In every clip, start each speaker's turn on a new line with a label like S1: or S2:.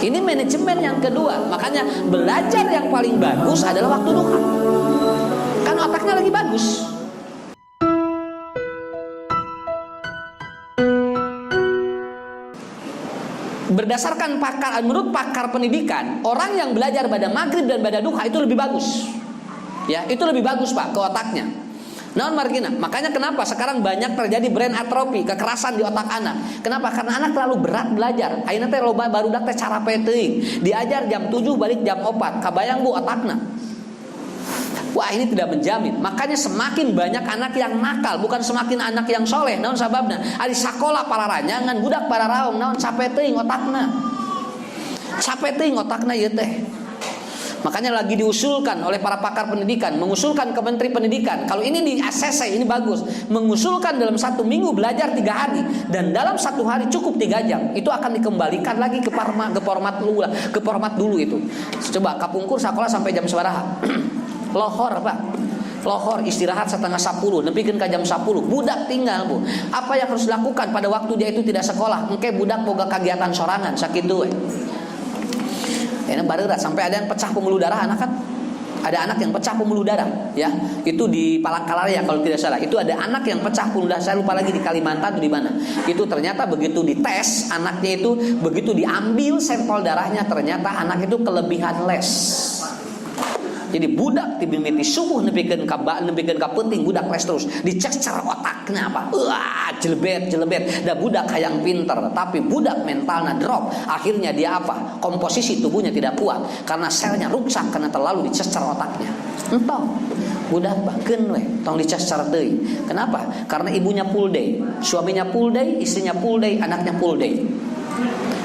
S1: Ini manajemen yang kedua. Makanya belajar yang paling bagus adalah waktu duha. Kan otaknya lagi bagus. Berdasarkan menurut pakar pendidikan, orang yang belajar pada maghrib dan pada duha itu lebih bagus. Ya, itu lebih bagus Pak ke otaknya. Naon margina, makanya kenapa sekarang banyak terjadi brain atrophy, kekerasan di otak anak. Kenapa? Karena anak terlalu berat belajar. Ayeuna teh loba barudak teh cara teuing. Diajar jam 7 balik jam 4. Kabayang Bu otakna. Wah, ini tidak menjamin. Makanya semakin banyak anak yang nakal, bukan semakin anak yang soleh. Naon sababna? Ari sakola para ranjangan, budak para raong, naon capek teuing otakna. Capek teuing otakna ieu teh. Makanya lagi diusulkan oleh para pakar pendidikan, mengusulkan ke Menteri Pendidikan. Kalau ini di ACC ini bagus, mengusulkan dalam 1 minggu belajar 3 hari dan dalam 1 hari cukup 3 jam. Itu akan dikembalikan lagi ke format dulu itu. Coba kapungkur sekolah sampai jam sabaraha? Lohor Pak. Lohor istirahat setengah 10, nepikeun ka jam 10. Budak tinggal Bu. Apa yang harus dilakukan pada waktu dia itu tidak sekolah? Engke budak boga kegiatan sorangan sakitu we. Ini barudak sampai ada yang pecah pembuluh darah anak kan? Ada anak yang pecah pembuluh darah, ya. Itu di Palangkaraya kalau tidak salah. Itu ada anak yang pecah pembuluh darah. Saya lupa lagi di Kalimantan atau di mana. Itu ternyata begitu dites anaknya itu, begitu diambil sampel darahnya ternyata anak itu kelebihan les. Jadi budak dimimiti subuh nepikeun ka penting budak les terus dicek secara otaknya apa? Jelebet. Da budak hayang pinter, tapi budak mentalnya drop. Akhirnya dia apa? Komposisi tubuhnya tidak kuat karena selnya rusak karena terlalu dicek secara otaknya. Entong budak bakeun we, tong dicek secara teuing. Kenapa? Karena ibunya full day, suaminya full day, istrinya full day, anaknya full day.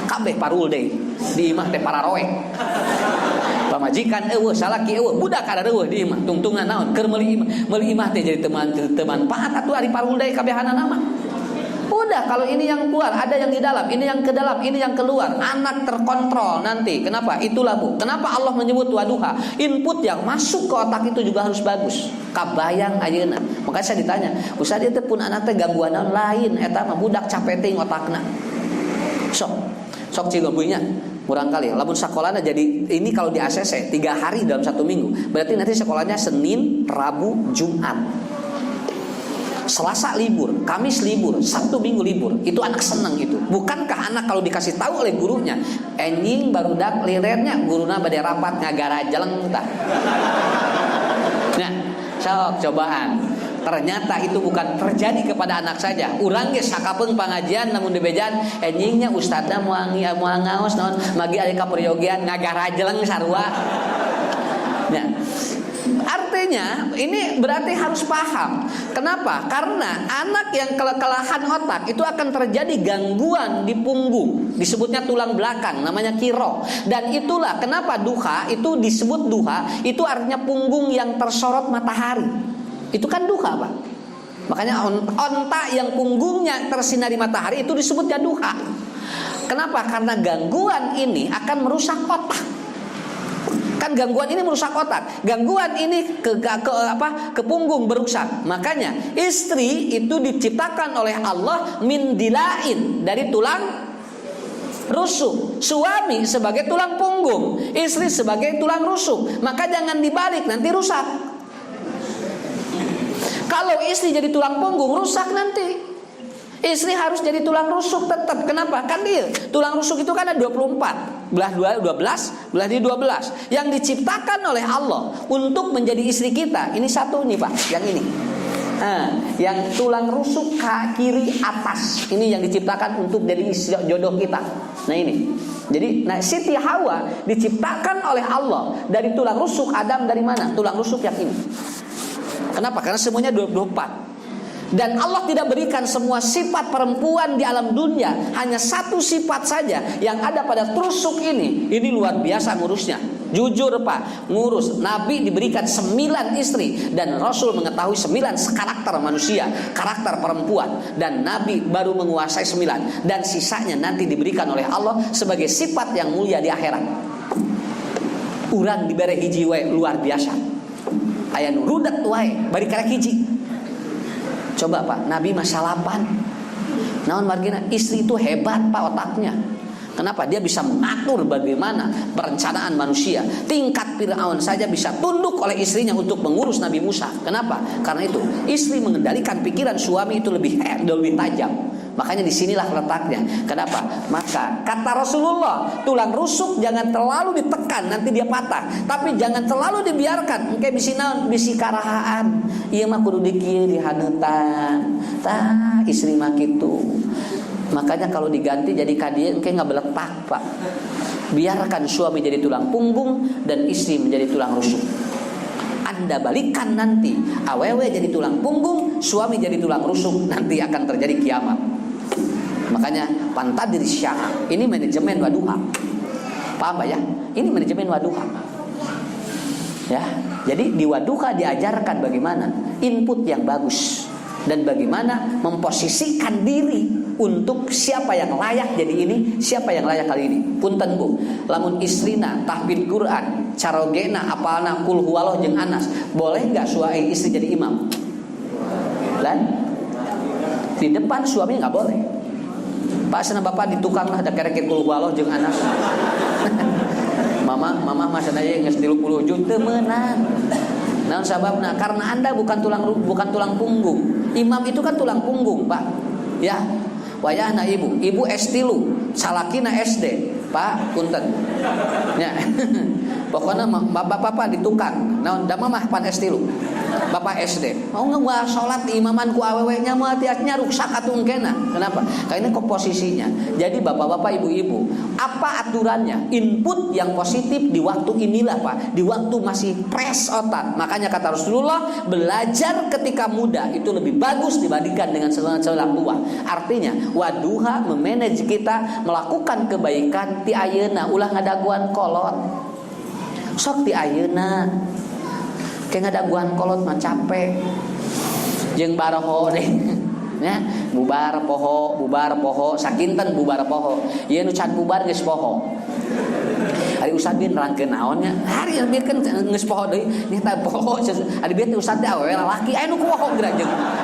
S1: Kabeh parul day. Di imah teh para roek. Pamajikan eueuh salaki eueuh budak kada eueuh di imah tungtungan naon keur meuli imah teh jadi teman paat atuh ari parul deui kabehanana mah. Udah kalau ini yang keluar, ada yang di dalam, ini yang ke dalam, ini yang keluar, anak terkontrol nanti. Kenapa? Itulah Bu. Kenapa Allah menyebut waduha? Input yang masuk ke otak itu juga harus bagus. Kabayang ayeuna. Makanya saya ditanya, "Ustaz ieu teh pun anak teh gangguan naon lain eta mah budak capek teuing otakna." Sok cigobunya kurang kali. Lamun sekolahnya jadi ini kalau di ACC 3 hari dalam 1 minggu. Berarti nanti sekolahnya Senin, Rabu, Jumat. Selasa libur, Kamis libur, Sabtu Minggu libur. Itu anak senang itu. Bukankah anak kalau dikasih tahu oleh gurunya, enjing barudak lirernya guruna bade rapat ngagara jeleng tah. Nah, sok cobaan. Ternyata itu bukan terjadi kepada anak saja. Urang ge sakapeung pangajian namun di bejan enjingnya ustadna moal ngaos naon magi aya kaperyogian ngagara jeleng sarua. Nah, artinya ini berarti harus paham. Kenapa? Karena anak yang kelelahan otak itu akan terjadi gangguan di punggung, disebutnya tulang belakang, namanya kiro. Dan itulah kenapa duha itu disebut duha, itu artinya punggung yang tersorot matahari. Itu kan duha Pak. Makanya onta yang punggungnya tersinari matahari itu disebutnya duha. Kenapa? Karena gangguan ini akan merusak otak. Kan gangguan ini merusak otak. Gangguan ini ke punggung berusak. Makanya istri itu diciptakan oleh Allah min dilain, dari tulang rusuk. Suami sebagai tulang punggung, istri sebagai tulang rusuk. Maka jangan dibalik, nanti rusak. Kalau istri jadi tulang punggung rusak nanti. Istri harus jadi tulang rusuk tetap. Kenapa? Kan dia tulang rusuk itu kan ada 24, belah 12, belah di 12 yang diciptakan oleh Allah untuk menjadi istri kita. Ini satu nih Pak, yang ini. Yang tulang rusuk kiri atas. Ini yang diciptakan untuk jadi jodoh kita. Nah ini. Jadi Siti Hawa diciptakan oleh Allah dari tulang rusuk Adam dari mana? Tulang rusuk yang ini. Kenapa? Karena semuanya 24. Dan Allah tidak berikan semua sifat perempuan di alam dunia, hanya satu sifat saja yang ada pada rusuk ini. Ini luar biasa ngurusnya. Jujur Pak, ngurus. Nabi diberikan 9 istri dan Rasul mengetahui 9 karakter manusia, karakter perempuan, dan Nabi baru menguasai 9 dan sisanya nanti diberikan oleh Allah sebagai sifat yang mulia di akhirat. Urang dibere hiji wae luar biasa. Aya nu rudet wae bari karek hiji. Coba Pak, Nabi masa 8. Naon margina istri itu hebat Pak otaknya. Kenapa? Dia bisa mengatur bagaimana perencanaan manusia. Tingkat Fir'aun saja bisa tunduk oleh istrinya untuk mengurus Nabi Musa. Kenapa? Karena itu istri mengendalikan pikiran suami itu lebih tajam. Makanya disinilah letaknya. Kenapa? Maka kata Rasulullah, tulang rusuk jangan terlalu ditekan, nanti dia patah. Tapi jangan terlalu dibiarkan. Engke bisi naon, bisi karahaan. Ieu mah kudu dikieu dihanetan. Tah istri mah kitu. Makanya kalau diganti jadi kadieu engke ngabeletak, Pak. Biarkan suami jadi tulang punggung dan istri menjadi tulang rusuk. Anda balikan nanti, awewe jadi tulang punggung, suami jadi tulang rusuk, nanti akan terjadi kiamat. Makanya pantadir syah, ini manajemen waduha. Paham ya? Ini manajemen waduha. Ya, jadi di waduha diajarkan bagaimana input yang bagus dan bagaimana memposisikan diri untuk siapa yang layak jadi ini, siapa yang layak kali ini. Punten Bu, lamun istrina tahfidz Quran, carogena apalna kul huwallah jeung Anas, boleh enggak suami istri jadi imam? Dan di depan suaminya enggak boleh. Pak sana bapak di tukang lah ada kerek kul huwallah jeung Anas. Mama masana ye geus 30 juta menang. Naon sababna? Karena Anda bukan tulang punggung. Imam itu kan tulang punggung, Pak. Ya. Wayahna ibu S3, salakina SD, Pak, punten. Ya. Pokoknya bapak di tukang. Naon da mamah pan S3. Bapak SD. Mau nggak sholat imaman ku awewenya mah tiasnya rusak atuh engkena. Kenapa? Karena ini komposisinya. Jadi bapak-bapak, ibu-ibu, apa aturannya? Input yang positif di waktu inilah, Pak. Di waktu masih fresh otak. Makanya kata Rasulullah, belajar ketika muda itu lebih bagus dibandingkan dengan setelah tua. Artinya, waduha memanage kita melakukan kebaikan ti ayeuna ulah ngadaguan kolot. Sok ti ayeuna kayak ngadaguan kolot mah capek. Jeung baraho deh. Ya, bubar poho sakinten bubar poho. Ieu nu can bubar geus poho. Ari ustad bieu nerangkeun naonnya? Hari bieukeun geus poho deui, nyata poho. Ari bieu ustad teh awewe lalaki, aya nu poho geura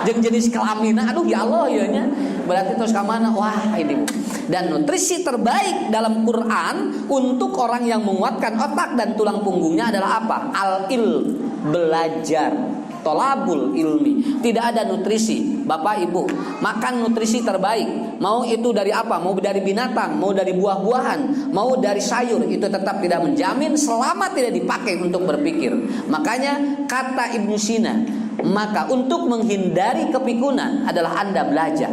S1: jeung jenis kelamina. Aduh ya Allah ieu nya. Berarti terus ka mana? Wah, ini Bu. Dan nutrisi terbaik dalam Quran untuk orang yang menguatkan otak dan tulang punggungnya adalah apa? Al-ilm, belajar. Tolabul ilmi. Tidak ada nutrisi, Bapak Ibu, makan nutrisi terbaik. Mau itu dari apa? Mau dari binatang, mau dari buah-buahan, mau dari sayur, itu tetap tidak menjamin selama tidak dipakai untuk berpikir. Makanya kata Ibnu Sina, maka untuk menghindari kepikunan adalah Anda belajar.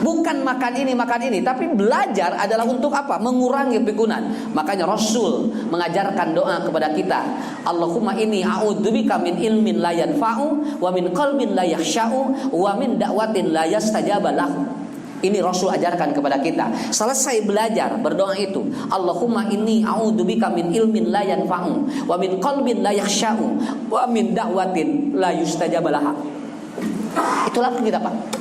S1: Bukan makan ini, tapi belajar adalah untuk apa? Mengurangi pikunan. Makanya Rasul mengajarkan doa kepada kita. Allahumma inni a'udzubika min ilmin la yanfa'u wa min qalbin la yakhsha'u wa min da'watin la yastajaba lahu. Ini Rasul ajarkan kepada kita. Selesai belajar, berdoa itu, Allahumma inni a'udzubika min ilmin la yanfa'u wa min qalbin la yakhsha'u wa min da'watin la yustajaba lahu. Itulah kita, Pak.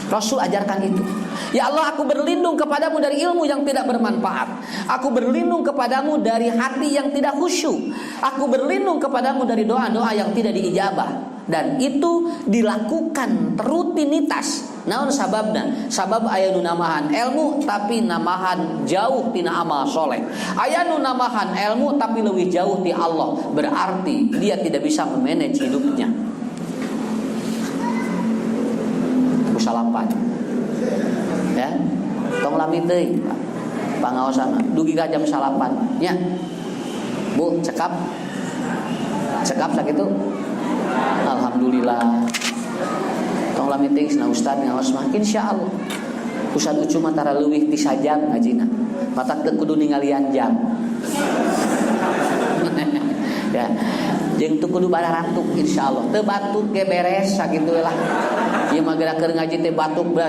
S1: Rasul ajarkan itu. Ya Allah, aku berlindung kepadamu dari ilmu yang tidak bermanfaat. Aku berlindung kepadamu dari hati yang tidak khusyuk. Aku berlindung kepadamu dari doa-doa yang tidak diijabah. Dan itu dilakukan rutinitas. Naon sababna? Sabab aya nu namahan ilmu tapi namahan jauh tina amal soleh. Aya nu namahan ilmu tapi leuwih jauh ti Allah. Berarti dia tidak bisa memanage hidupnya. Salapan ya tong lami teuing pangaosana dugi ka jam salapan nya Bu cekap sakitu alhamdulillah tong lami teuing cenah ustad ngaos mah insyaallah ustad ucu mah tara leuwih ti sajam ngajina mata teu kudu ningalian jam ya jeung teu kudu bararantuk insyaallah teu batuk ge beres sakitu lah. Ieu mah geura keur ngaji teh batuk belah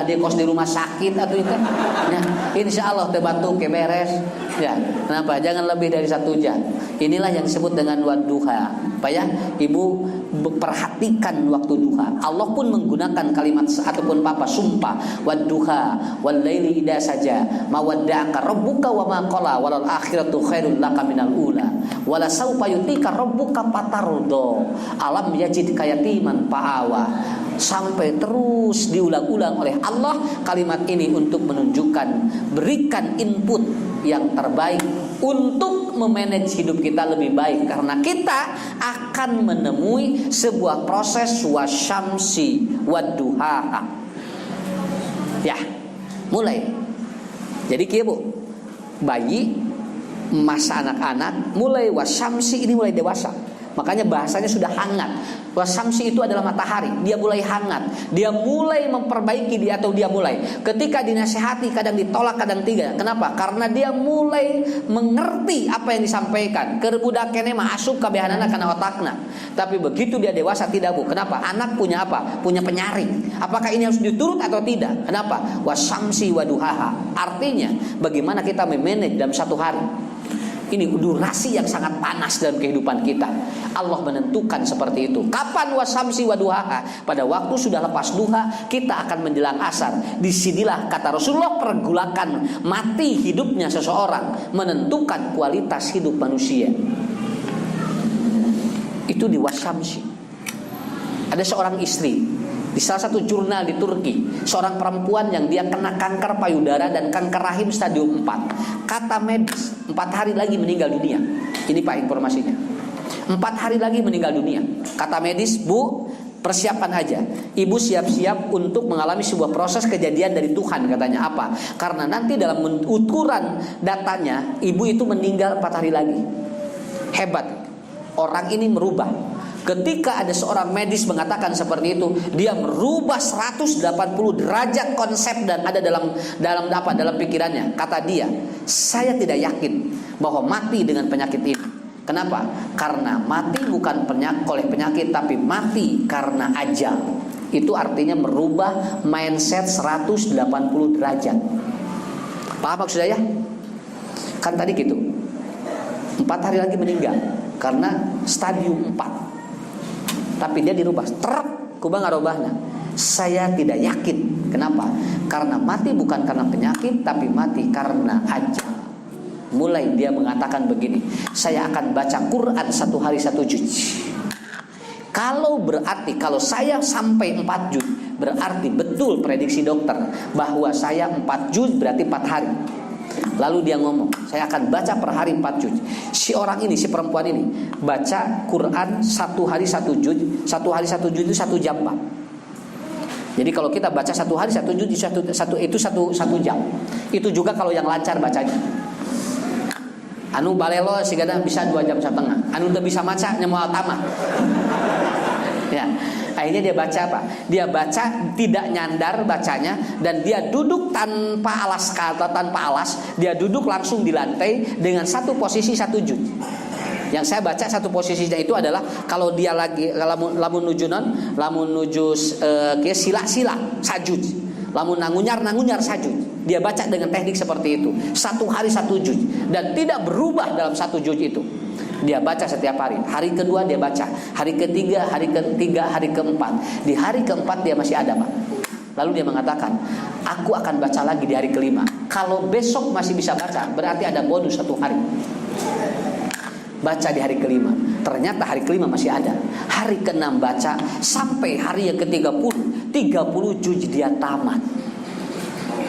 S1: dia kos di rumah sakit atuh itu. Ya, insyaallah teh batuk ge beres. Ya, kenapa? Jangan lebih dari 1 jam. Inilah yang disebut dengan wadduha. Apa ya? Ibu perhatikan waktu duha. Allah pun menggunakan kalimat ataupun sumpah wadduha wal laili idza saja ma wadda'aka rabbuka wa ma qala walal akhiratu khairul laka minal ula wala saufa yutika rabbuka fatardo alam yajidka yatiman fa'awa sampai terus diulang-ulang oleh Allah kalimat ini untuk menunjukkan, berikan input yang terbaik untuk memanage hidup kita lebih baik, karena kita akan menemui sebuah proses wasyamsi wadduhaha. Ya, mulai. Jadi kieu Bu, bayi, masa anak-anak, mulai wasyamsi ini mulai dewasa. Makanya bahasanya sudah hangat. Wasyamsi itu adalah matahari. Dia mulai hangat. Dia mulai memperbaiki dia, atau dia mulai. Ketika dinasihati kadang ditolak, kadang tidak. Kenapa? Karena dia mulai mengerti apa yang disampaikan. Keur kene mah asup kabehanana kana otakna. Tapi begitu dia dewasa tidak Bu. Kenapa? Anak punya apa? Punya penyaring. Apakah ini harus diturut atau tidak? Kenapa? Wasyamsi waduhaha. Artinya bagaimana kita memanage dalam satu hari. Ini durasi yang sangat panas dalam kehidupan kita. Allah menentukan seperti itu. Kapan wasyamsi waduhaha? Pada waktu sudah lepas duha, kita akan menjelang asar. Disinilah kata Rasulullah, pergulakan mati hidupnya seseorang menentukan kualitas hidup manusia. Itu di wasyamsi. Ada seorang istri di salah satu jurnal di Turki, seorang perempuan yang dia kena kanker payudara dan kanker rahim stadium 4. Kata medis 4 hari lagi meninggal dunia. Ini Pak informasinya, 4 hari lagi meninggal dunia. Kata medis, Bu, persiapan aja. Ibu siap-siap untuk mengalami sebuah proses kejadian dari Tuhan, katanya. Apa? Karena nanti dalam ukuran datanya, ibu itu meninggal 4 hari lagi. Hebat. Orang ini merubah. Ketika ada seorang medis mengatakan seperti itu, dia merubah 180 derajat konsep dan ada dalam pikirannya. Kata dia, saya tidak yakin bahwa mati dengan penyakit ini. Kenapa? Karena mati bukan oleh penyakit, tapi mati karena ajal. Itu artinya merubah mindset 180 derajat. Paham maksud saya? Kan tadi gitu, 4 hari lagi meninggal karena stadium 4. Tapi dia dirubah, kubang arobahna. Saya tidak yakin. Kenapa? Karena mati bukan karena penyakit, tapi mati karena ajal. Mulai dia mengatakan begini, saya akan baca Quran 1 hari 1 juz. Kalau saya sampai 4 juz, berarti betul prediksi dokter bahwa saya 4 juz berarti 4 hari. Lalu dia ngomong, saya akan baca per hari 4 juz. Si orang ini, si perempuan ini baca Quran 1 hari 1 juz. 1 hari 1 juz itu 1 jam Pak. Jadi kalau kita baca 1 hari 1 juz itu 1 jam. Itu juga kalau yang lancar bacanya. Anu balelo sigana bisa 2 jam setengah. Anu teu bisa maca nyemoal tamah. Ya. Akhirnya dia baca apa? Dia baca tidak nyandar bacanya, dan dia duduk tanpa alas, dia duduk langsung di lantai dengan satu posisi 1 juz. Yang saya baca satu posisinya itu adalah kalau dia lagi lamun nuju sila sajud, lamun nangunyar sajud. Dia baca dengan teknik seperti itu, 1 hari 1 juz, dan tidak berubah dalam 1 juz itu. Dia baca setiap hari. Hari kedua dia baca, hari ketiga, hari keempat. Di hari keempat dia masih ada Pak. Lalu dia mengatakan, aku akan baca lagi di hari kelima. Kalau besok masih bisa baca, berarti ada bonus 1 hari. Baca di hari kelima. Ternyata hari kelima masih ada. Hari keenam baca sampai hari yang ke-30. 30 juz dia tamat.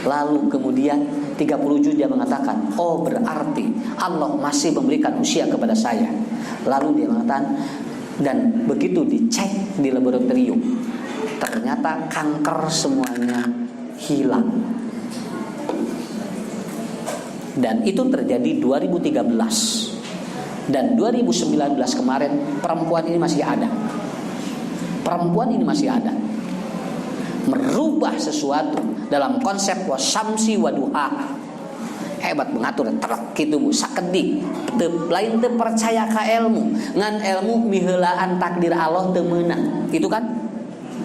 S1: Lalu kemudian 30 juz dia mengatakan, oh berarti Allah masih memberikan usia kepada saya. Lalu dia mengatakan, dan begitu dicek di laboratorium, ternyata kanker semuanya hilang. Dan itu terjadi 2013. Dan 2019 kemarin perempuan ini masih ada. Merubah sesuatu dalam konsep wasyamsi waduha. Hebat mengatur terak gitu Bu, sakedik. Lain teu percaya ka ilmu, ngan ilmu miheulaan takdir Allah teu meunang. Itu kan?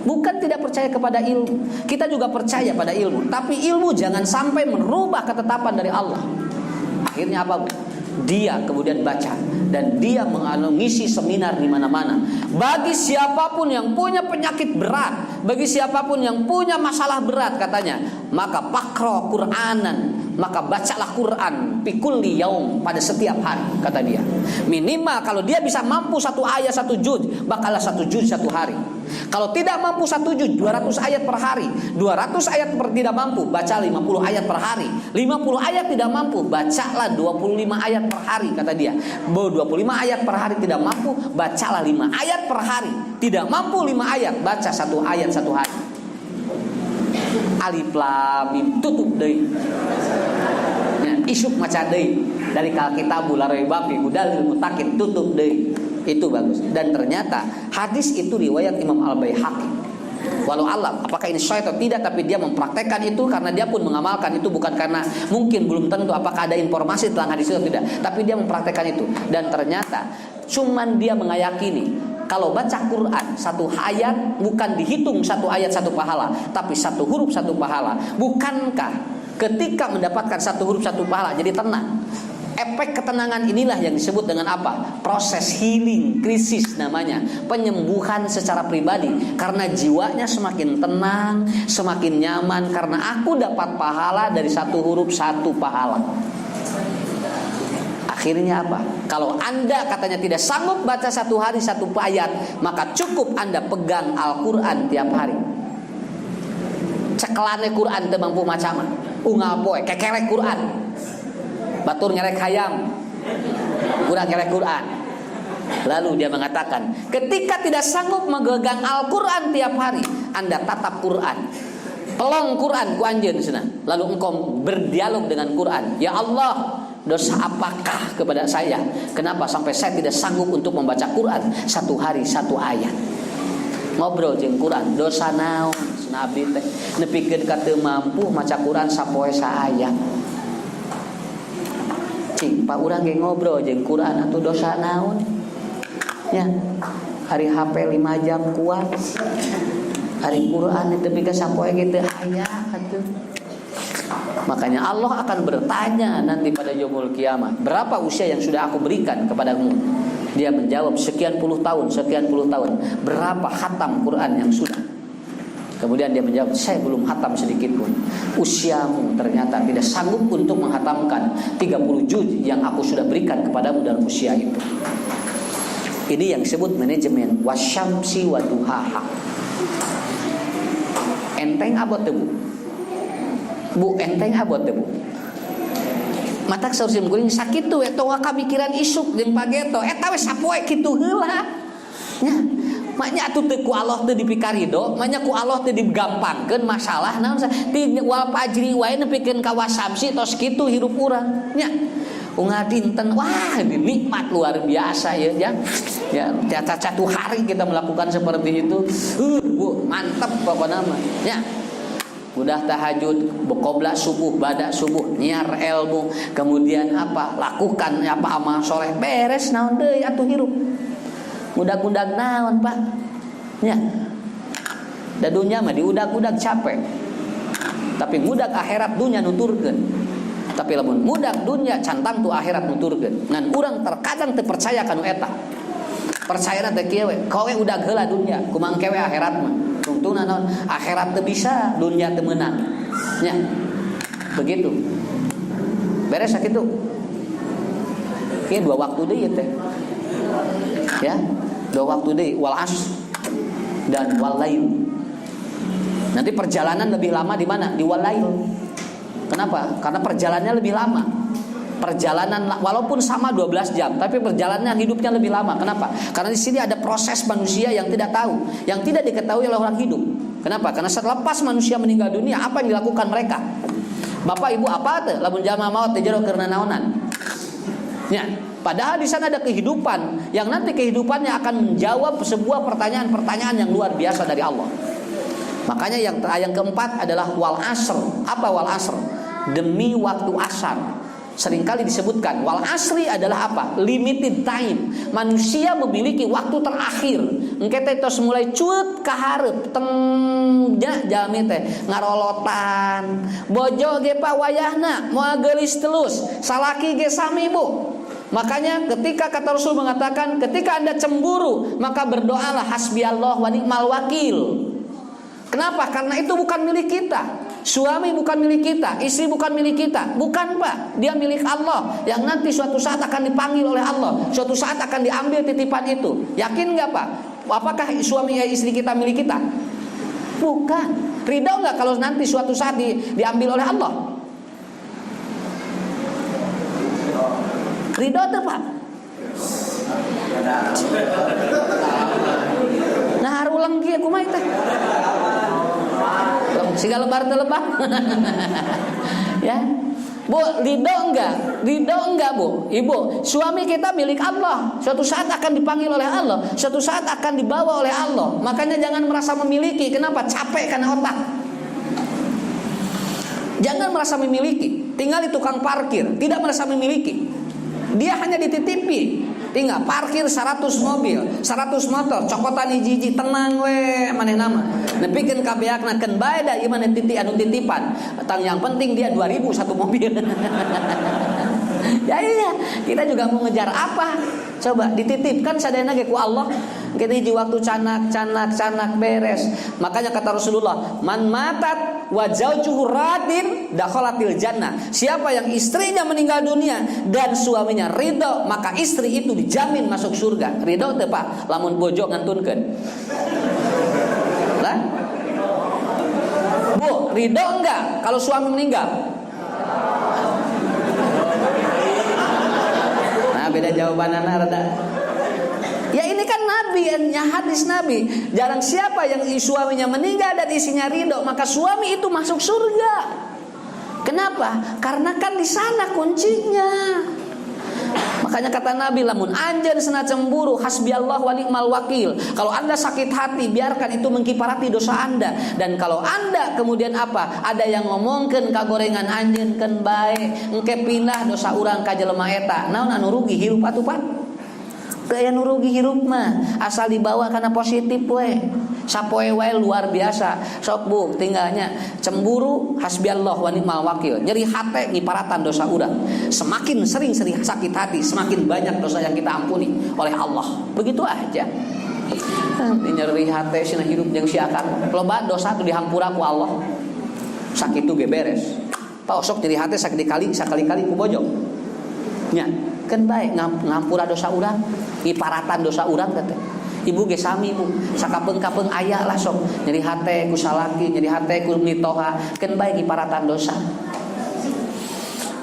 S1: Bukan tidak percaya kepada ilmu. Kita juga percaya pada ilmu, tapi ilmu jangan sampai merubah ketetapan dari Allah. Akhirnya apa Bu? Dia kemudian baca dan dia mengisi seminar di mana-mana. Bagi siapapun yang punya penyakit berat, bagi siapapun yang punya masalah berat katanya, maka pakro Qur'anan, maka bacalah Quran pikulli yaum, pada setiap hari kata dia. Minimal kalau dia bisa mampu 1 ayat 1 juz, bakalah 1 juz 1 hari. Kalau tidak mampu 1 juz, 200 ayat per hari. 200 ayat tidak mampu, baca 50 ayat per hari. 50 ayat tidak mampu, bacalah 25 ayat per hari, kata dia. 25 ayat per hari tidak mampu, bacalah 5 ayat per hari. Tidak mampu 5 ayat, baca 1 ayat 1 hari. Alif lam mim tutup deui. Ya, isuk maca deui dari kal kitabul la raiba fi hudal lil muttaqin, tutup deui. Itu bagus. Dan ternyata hadis itu riwayat Imam Al-Baihaqi. Walau alam apakah ini sahih atau tidak, tapi dia mempraktekkan itu karena dia pun mengamalkan itu, bukan karena mungkin belum tentu apakah ada informasi tentang hadis itu atau tidak, tapi dia mempraktekkan itu. Dan ternyata cuman dia meyakini kalau baca Quran 1 ayat bukan dihitung 1 ayat 1 pahala, tapi 1 huruf 1 pahala. Bukankah ketika mendapatkan 1 huruf 1 pahala jadi tenang? Efek ketenangan inilah yang disebut dengan apa? Proses healing, krisis namanya, penyembuhan secara pribadi. Karena jiwanya semakin tenang, semakin nyaman, karena aku dapat pahala dari 1 huruf 1 pahala. Akhirnya apa? Kalau Anda katanya tidak sanggup baca 1 hari 1 ayat, maka cukup Anda pegang Al-Quran tiap hari. Cekelane Quran teu mampu macam unggal poe kekerek Quran. Batur ngerek hayam, kurang ngerek Quran. Lalu dia mengatakan, ketika tidak sanggup memegang Al-Quran tiap hari, Anda tatap Quran, pelong Quran ku anjeun cenah. Lalu engkau berdialog dengan Quran. Ya Allah, dosa apakah kepada saya? Kenapa sampai saya tidak sanggup untuk membaca Quran 1 hari 1 ayat? Ngobrol jeung Quran, dosa naon? Cenah abdi teh nepikeun ka teu mampu maca Quran sapoe saayat. Pak urang ge ngobrol jeung Quran atuh dosa naon? Ya. Hari HP 5 jam kuat. Hari Quran teu pikeun sapoe ge teu aya atuh. Makanya Allah akan bertanya nanti pada yaumul kiamat, berapa usia yang sudah aku berikan kepadamu? Dia menjawab sekian puluh tahun. Berapa khatam Quran yang sudah? Kemudian dia menjawab, saya belum hatam sedikit pun. Usiamu ternyata tidak sanggup untuk menghatamkan 30 juz yang aku sudah berikan kepadamu dalam usia itu. Ini yang disebut manajemen wasyamsi waduhaha. Enteng abot teu Bu, enteng abot teu Bu. Matak saursim kuring sakit tuh eta kamikiran isuk jeung pageto eta we sapoe kitu heula. Nya maknya atuh teu ku Allah teu dipikarido, maknya ku Allah teu digampangkeun masalah naon ti wal fajri wae nepikeun ka wasamsi tos kitu hirup urang nya. Unggal dinten wah nikmat luar biasa ya. Ya satu hari kita melakukan seperti itu. Bu, mantap pokoknya mah. Ya. Udah tahajud, qobla subuh, bada subuh, nyiar ilmu, kemudian apa? Lakukan apa amal soleh, beres naon deui atuh hirup. Udag-udag naon Pak? Ya. Da dunya mah diudag-udag capek. Tapi mudag akhirat dunya nuturkeun. Tapi lamun mudag dunya cantang tu akhirat nuturkeun. Ngan urang terkadang teu percaya kanu eta. Percayana teh kieu we, kowe udag heula dunya, kumangke we akhirat mah. Tungtungna naon? Akhirat teu bisa, dunya teu meunang. Nya. Begitu. Beres sakitu. Ieu 2 waktu deui teh. Ya, 2 waktu deui wal asr dan wal lail. Nanti perjalanan lebih lama di mana? Di wal lail. Kenapa? Karena perjalanannya lebih lama. Perjalanan walaupun sama 12 jam, tapi perjalanan hidupnya lebih lama. Kenapa? Karena di sini ada proses manusia yang tidak tahu, yang tidak diketahui oleh orang hidup. Kenapa? Karena selepas manusia meninggal dunia, apa yang dilakukan mereka? Bapak Ibu apa teh? Lamun jalma maot teh jero keurna naonan? Ya. Padahal di sana ada kehidupan yang nanti kehidupannya akan menjawab sebuah pertanyaan-pertanyaan yang luar biasa dari Allah. Makanya yang keempat adalah wal asr. Apa wal asr? Demi waktu asar. Seringkali disebutkan wal asri adalah apa? Limited time. Manusia memiliki waktu terakhir. Engke teh tos mulai cuet ka hareup teng jalmi teh ngarolotan. Bojo ge pa wayahna moal geulis telus, salaki ge sami Bu. Makanya ketika kata Rasul mengatakan, ketika Anda cemburu, maka berdoalah hasbiyallah wa ni'mal wakil. Kenapa? Karena itu bukan milik kita. Suami bukan milik kita, istri bukan milik kita. Bukan Pak, dia milik Allah. Yang nanti suatu saat akan dipanggil oleh Allah. Suatu saat akan diambil titipan itu. Yakin gak Pak? apakah suami istri kita milik kita? Bukan. Ridho nggak kalau nanti suatu saat diambil oleh Allah? Ridho tuh Pak. Nah harulang kia kumaha teh. Siga lebar teu lebah. Ya. Bu, ridho enggak? Ridho enggak, Bu? Ibu, suami kita milik Allah. Suatu saat akan dipanggil oleh Allah. Suatu saat akan dibawa oleh Allah. Makanya jangan merasa memiliki. Kenapa? Capek karena otak. Jangan merasa memiliki. Tinggal di tukang parkir, tidak merasa memiliki. Dia hanya dititipi. Tinggal parkir 100 mobil, 100 motor, cokotan hiji-hiji, tenang we maneh nama. Nepikeun kabeakna keun bae da ieu mah titi anu titipan. Tang yang penting dia 2000 satu mobil. Ya iya, kita juga mau ngejar apa? Coba dititipkan sadayana ge ku Allah. Kita hiji waktu canak beres. Makanya kata Rasulullah, man matat wa zaujuhu radin dakhalatil jannah. Siapa yang istrinya meninggal dunia dan suaminya ridho, maka istri itu dijamin masuk surga. Ridho teu Pak? Lamun bojo ngantunkeun. Lah? Bu, ridho enggak kalau suami meninggal? Nah, beda jawabanana rada. Ya ini kan Nabi, ya hadis Nabi. Jarang siapa yang suaminya meninggal dan isinya ridho, maka suami itu masuk surga. Kenapa? Karena kan di sana kuncinya. Makanya kata Nabi, lamun anjeun cenah cemburu, hasbiyallahu wa ni'mal wakil. Kalau Anda sakit hati, biarkan itu mengkiparati dosa Anda. Dan kalau Anda kemudian apa? Ada yang ngomongkeun kagorengan anjeun keun bae, engke pindah dosa urang ka jelema eta. Naon anu rugi hirup atuh Pak? Teu nu rugi hirup mah, asal dibawa karena positif we. Sapoe wae luar biasa. Sok Bu, tinggalnya cemburu hasbiyallahu wa ni'mal wakil. Nyeri hate ngiparatan dosa urang. Semakin sering sakit hati, semakin banyak dosa yang kita ampuni oleh Allah. Begitu aja. Nyeri hate cenah hirup jeung si akang. Loba dosa tu dihampura ku Allah. Sakitu ge beres. Pak sok nyeri hate sakali-kali ku bojong. Nya, kan baik ngampura dosa urang, iparatan dosa urang teh. Ibu ge sami Bu, sakapeung-kapeung aya lah sok nyeri hate ku salaki, nyeri hate ku mitoha, kan baik iparatan dosa.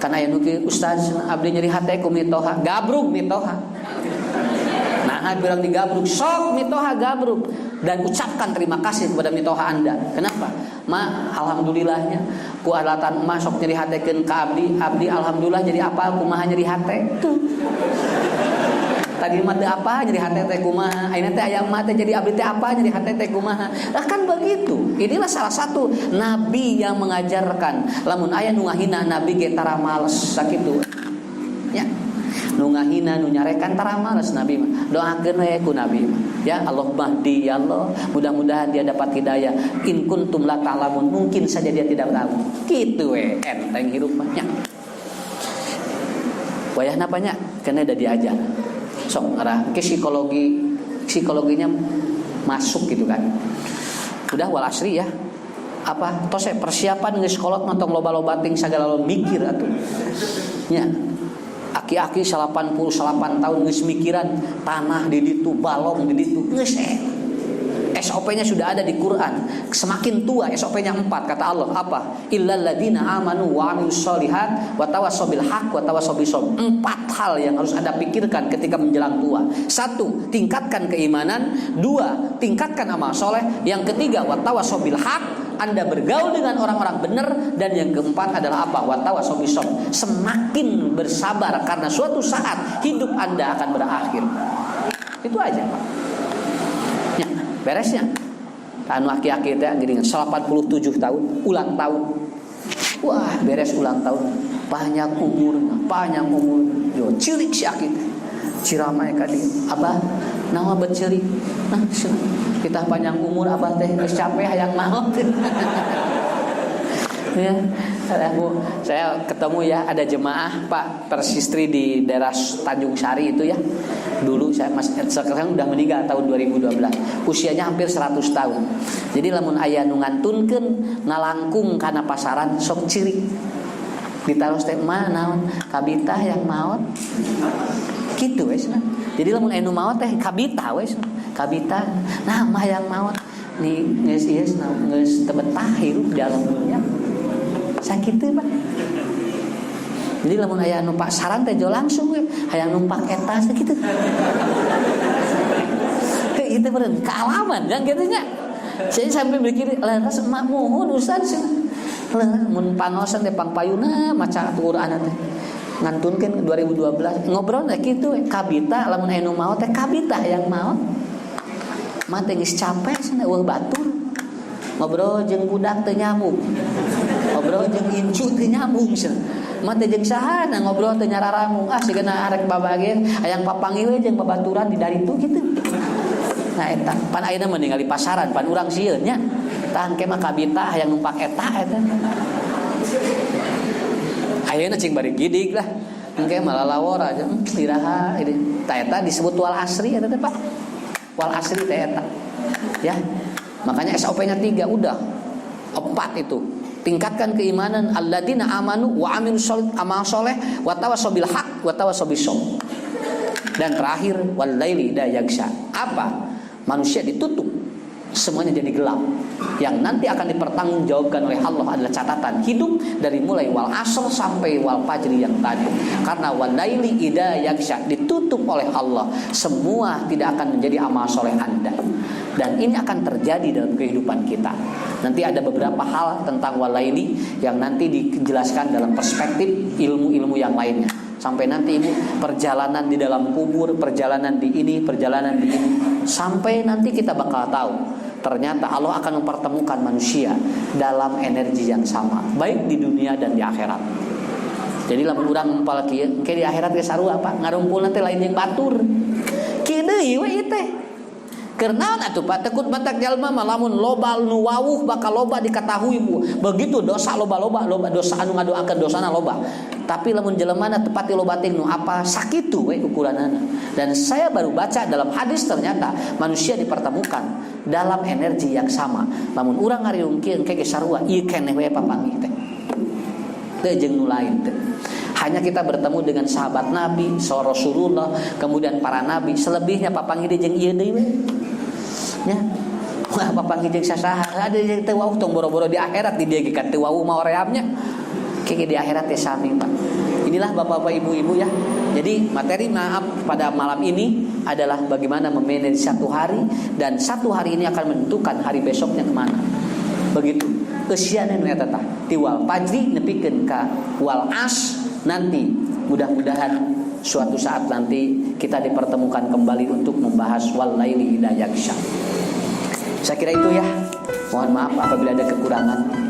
S1: Kan aya nu kieu Ustaz, abdi nyeri hate ku mitoha, gabruk mitoha. Nah, bilang digabruk, sok mitoha gabruk dan ucapkan terima kasih kepada mitoha Anda. Kenapa? Ma, alhamdulillahnya ku alatan emak sok nyeri hatekeun ka abdi alhamdulillah jadi apa kumaha nyeri hate. Tuh. Tadi mah teh apa nyeri hate teh kumaha, ayeuna teh aya mah teh jadi abdi teh apa nyeri hate teh kumaha. Lah kan begitu. Inilah salah satu nabi yang mengajarkan lamun aya nu ngahina nabi ge tara males sakitu. Ya. Nu ngahina nu nyarekan tara males nabi mah. Doakeun we ku nabi mah. Ya Allahumma hdi ya Allah, mudah-mudahan dia dapat hidayah. In kuntum la ta'lamun, mungkin saja dia tidak tahu. Kitu we enteng hirup mah nya. Wayahna apanya? Kena udah diajar. Sok arah ke psikologinya masuk gitu kan. Udah wal asri ya. Apa tos persiapan geus kolot mantong loba-loba ting sagala mikir atuh. Nya. Aki-aki 88 tahun geus mikiran tanah di ditu, balong di ditu, geus SOP-nya sudah ada di Quran. Semakin tua SOP-nya 4 kata Allah apa? Illal ladzina amanu wa amilus solihat wa tawassaw bil haqq wa tawassaw bis sabr. 4 hal yang harus Anda pikirkan ketika menjelang tua. 1, tingkatkan keimanan. 2, tingkatkan amal soleh. Yang ketiga, wa tawassaw bil haqq. Anda bergaul dengan orang-orang benar. Dan yang keempat adalah apa? Wa tawassaw bis sabr. Semakin bersabar karena suatu saat hidup Anda akan berakhir. Itu aja, Pak. Ya, beresnya. Anu aki-aki teh geuningan 87 tahun ulang tahun. Wah, beres ulang tahun. Panjang umur. Yo, cilik si aki teh. Ciramai ka dieu. Abah, naon bet cilik? Nah, kita panjang umur abah teh geus capek hayang maot. Ya, saya ketemu ya ada jemaah Pak persistri di daerah Tanjung Sari itu ya. Dulu saya sekarang udah meninggal tahun 2012. Usianya hampir 100 tahun. Jadi lamun aya nu ngantunkeun ngalangkung kana pasaran sok cirik. Ditaros teh mah naon kabitah yang maot. Kitu we cenah. Jadi lamun aya nu maot teh kabitah we cenah. Kabita nama yang maut nih geus teu betah hirup di alam dunia. Sakitu Pak. Jadi lamun aya numpak saran teh jo langsung we, hayang numpak eta sakitu. Itu bener kealaman yang kitu nya. Saya sampai berpikir lantas emak mohon ustaz mun pangosan teh pangpayuna maca Quran teh. Ngantunkeun 2012 ngobrol teh kitu kabita lamun aya nu maot teh kabita yang maot. Mah teh geus capek cenah eueuh batur. Ngobrol jeung budak teu nyambung. Ngobrol jeung incu teu nyambung cenah. Mah teh jeung saha ngobrol teu nyararamung. Sigana arek babageun hayang papanggih we jeung babaturan di daritu kitu. Nah eta pan ayeuna mah ningali pasaran pan urang sieun nya. Tah engke mah kabita hayang numpak eta. Ayeuna cing bari gidig lah. Engke mah lalawor aja iraha ini. Tah eta disebut wal asri eta teh Pak. Wal asri teh eta. Ya. Makanya SOP-nya 3 udah. 4 itu. Tingkatkan keimanan alladzina amanu wa amilus amal soleh wa tawassaw bil haq wa tawassaw bis sabr. Dan terakhir wal laili idza yaghsha. Apa? Manusia ditutup, semuanya jadi gelap. Yang nanti akan dipertanggungjawabkan oleh Allah adalah catatan hidup dari mulai wal asr sampai wal fajri yang tadi. Karena wal laili idza yaghsha ditutup oleh Allah, semua tidak akan menjadi amal soleh Anda. Dan ini akan terjadi dalam kehidupan kita. Nanti ada beberapa hal tentang wal laili yang nanti dijelaskan dalam perspektif ilmu-ilmu yang lainnya. Sampai nanti Ibu perjalanan di dalam kubur, perjalanan di ini, perjalanan di ini, sampai nanti kita bakal tahu ternyata Allah akan mempertemukan manusia dalam energi yang sama, baik di dunia dan di akhirat. Jadi lamun urang empal kieu, engke di akhirat ge sarua apa? Ngarumpul nanti lain jeung batur. Kieu deui we teh. Keur naon atuh Pak? Tekut batak jalma mah lamun loba nu wawuh bakal loba diketahui begitu dosa loba dosa anu ngadoakeun dosana loba. Tapi lamun jeleumana tepati loba teh nu apa sakitu we ukuranana. Dan saya baru baca dalam hadis ternyata manusia dipertemukan dalam energi yang sama. Lamun urang ngariung kieu engke ge sarua ieu keneh we papanggih teh. Teu jeung nu lain teh. Hanya kita bertemu dengan sahabat Nabi, Rasulullah, kemudian para nabi. Selebihnya papanggih jeung ieu deui we. Ya. Wah, papanggih jeung sasaha ada yang teu wauh tong boro-boro di akhirat di dieu ge kan teu wauh mah oreamnya. Kayaknya di akhirat teh sami Pak. Inilah Bapak-bapak Ibu-ibu ya. Jadi materi maaf pada malam ini adalah bagaimana memanage satu hari, dan satu hari ini akan menentukan hari besoknya kemana. Begitu. Eusiana nu eta tah. Ti wal fajri nepikeun ka wal as nanti mudah-mudahan suatu saat nanti kita dipertemukan kembali untuk membahas wal laili idza yaghsha. Saya kira itu ya. Mohon maaf apabila ada kekurangan.